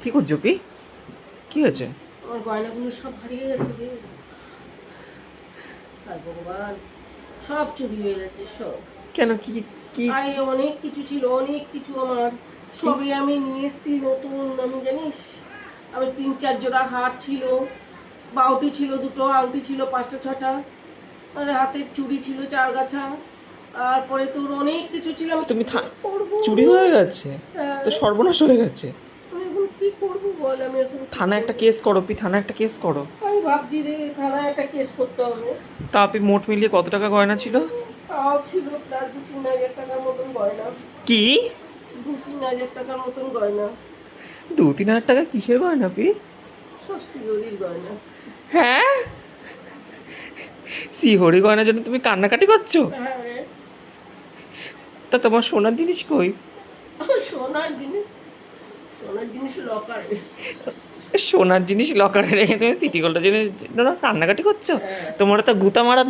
কি করছো পি? কি হয়েছে? আমার গয়নাগুলো সব হারিয়ে গেছে রে। আর ভগবান, সব চুরি হয়ে গেছে সব। কেন, কি কি আরে অনেক কিছু ছিল, অনেক কিছু আমার কি? সবই আমি নিয়ে এসেছি নতুন। আমি জানিস, আমি 3-4 জোড়া হার ছিল, বাউটি ছিল দুটো, আংটি ছিল 5টা 6টা, আর হাতের চুড়ি ছিল 4 গাছা। তারপরে তোর অনেক কিছু ছিল, আমি তুমি কি করবো? চুরি হয়ে গেছে? তো হ্যাঁ, সর্বনাশ হয়ে গেছে। আমি এখন কি করবো বল, আমি এখন কি থানায় একটা করবো? কেস করো পি, থানায় একটা কেস করো। আমি ভাবছি রে, থানায় একটা কেস করতে হবে। তা আপনি মোট মিলিয়ে কত টাকা গয়না ছিল? তাও ছিল প্রায় 2-3 হাজার টাকার মতন গয়না। কি? 2-3 হাজার টাকার মতন গয়না। 2-3 হাজার টাকা কিসের গয়না পি? সব সিওরির গয়না। হ্যাঁ, শিহরি গয়নার জন্য তুমি কান্নাকাটি করছো? হ্যাঁ রে। তা তোমার সোনার জিনিস কই? সোনার জিনিস, সোনার জিনিস লকারে। সোনার জিনিস লকারে রেখে তুমি সিটি গোল্ডের জন্য কান্নাকাটি করছো? হ্যাঁ। তোমার তো গুতা মারার